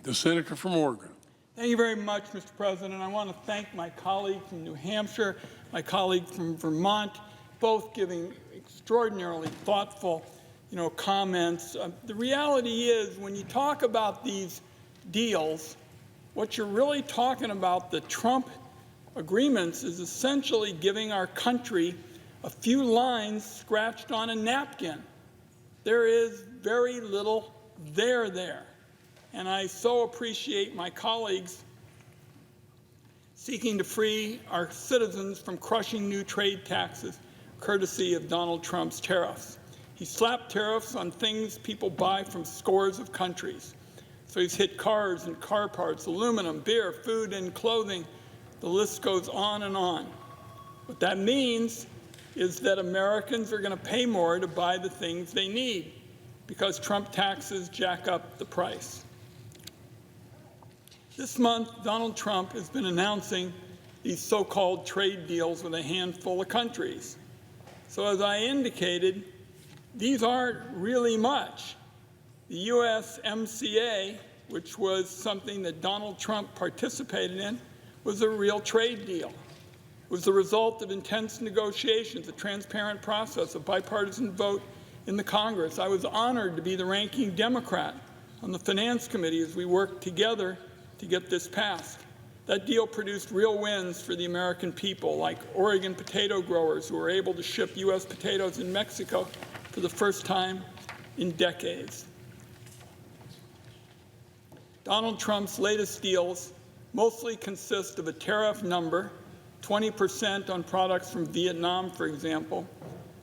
The senator from Oregon. Thank you very much, Mr. President. I want to thank my colleague from New Hampshire, my colleague from Vermont, both giving extraordinarily thoughtful, comments. The reality is, when you talk about these deals, what you're really talking about, the Trump agreements, is essentially giving our country a few lines scratched on a napkin. There is very little there. And I so appreciate my colleagues seeking to free our citizens from crushing new trade taxes, courtesy of Donald Trump's tariffs. He slapped tariffs on things people buy from scores of countries. So he's hit cars and car parts, aluminum, beer, food, and clothing. The list goes on and on. What that means is that Americans are going to pay more to buy the things they need because Trump taxes jack up the price. This month, Donald Trump has been announcing these so-called trade deals with a handful of countries. So as I indicated, these aren't really much. The USMCA, which was something that Donald Trump participated in, was a real trade deal. It was the result of intense negotiations, a transparent process, a bipartisan vote in the Congress. I was honored to be the ranking Democrat on the Finance Committee as we worked together to get this passed. That deal produced real wins for the American people, like Oregon potato growers who were able to ship U.S. potatoes in Mexico for the first time in decades. Donald Trump's latest deals mostly consist of a tariff number, 20% on products from Vietnam, for example,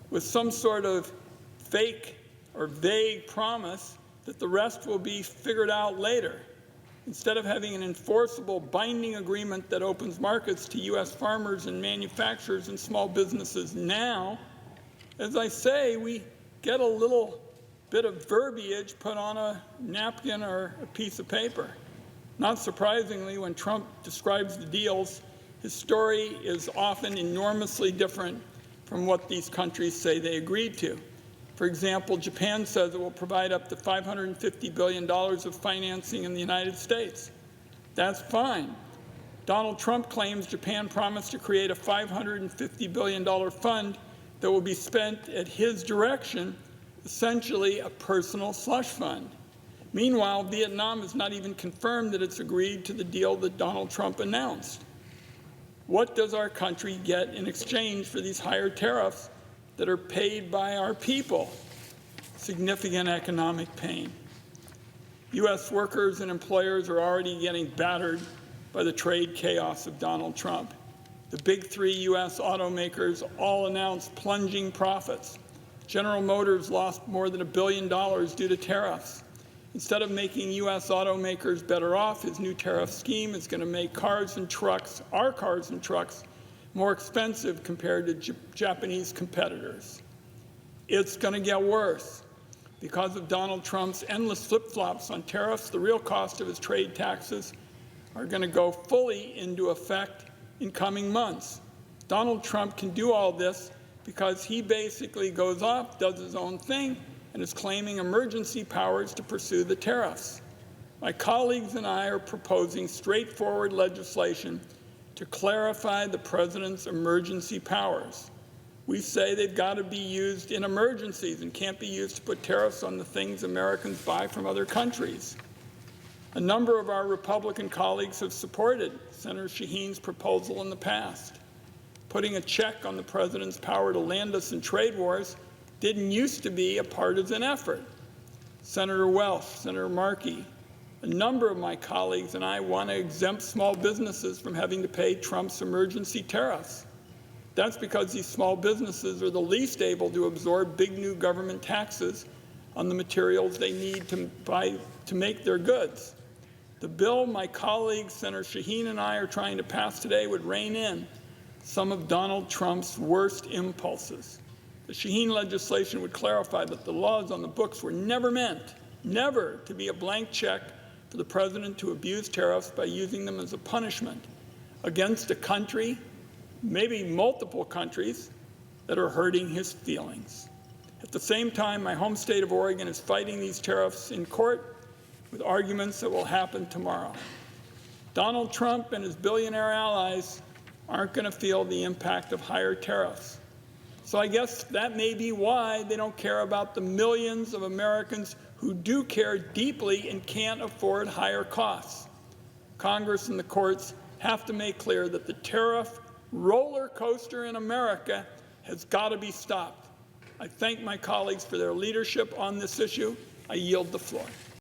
with some sort of fake or vague promise that the rest will be figured out later. Instead of having an enforceable, binding agreement that opens markets to U.S. farmers and manufacturers and small businesses now, as I say, we get a little bit of verbiage put on a napkin or a piece of paper. Not surprisingly, when Trump describes the deals, his story is often enormously different from what these countries say they agreed to. For example, Japan says it will provide up to $550 billion of financing in the United States. That's fine. Donald Trump claims Japan promised to create a $550 billion fund that will be spent at his direction, essentially a personal slush fund. Meanwhile, Vietnam has not even confirmed that it's agreed to the deal that Donald Trump announced. What does our country get in exchange for these higher tariffs that are paid by our people? Significant economic pain. U.S. workers and employers are already getting battered by the trade chaos of Donald Trump. The big three U.S. automakers all announced plunging profits. General Motors lost more than $1 billion due to tariffs. Instead of making U.S. automakers better off, his new tariff scheme is going to make cars and trucks, our cars and trucks, more expensive compared to Japanese competitors. It's going to get worse. Because of Donald Trump's endless flip-flops on tariffs, the real cost of his trade taxes are going to go fully into effect in coming months. Donald Trump can do all this because he basically goes off, does his own thing, and is claiming emergency powers to pursue the tariffs. My colleagues and I are proposing straightforward legislation to clarify the president's emergency powers. We say they've got to be used in emergencies and can't be used to put tariffs on the things Americans buy from other countries. A number of our Republican colleagues have supported Senator Shaheen's proposal in the past. Putting a check on the president's power to land us in trade wars didn't used to be a partisan effort. Senator Welch, Senator Markey, a number of my colleagues and I want to exempt small businesses from having to pay Trump's emergency tariffs. That's because these small businesses are the least able to absorb big new government taxes on the materials they need to buy to make their goods. The bill my colleague Senator Shaheen and I are trying to pass today would rein in some of Donald Trump's worst impulses. The Shaheen legislation would clarify that the laws on the books were never meant, never to be a blank check for the president to abuse tariffs by using them as a punishment against a country, maybe multiple countries, that are hurting his feelings. At the same time, my home state of Oregon is fighting these tariffs in court, with arguments that will happen tomorrow. Donald Trump and his billionaire allies aren't going to feel the impact of higher tariffs. So I guess that may be why they don't care about the millions of Americans who do care deeply and can't afford higher costs. Congress and the courts have to make clear that the tariff roller coaster in America has got to be stopped. I thank my colleagues for their leadership on this issue. I yield the floor.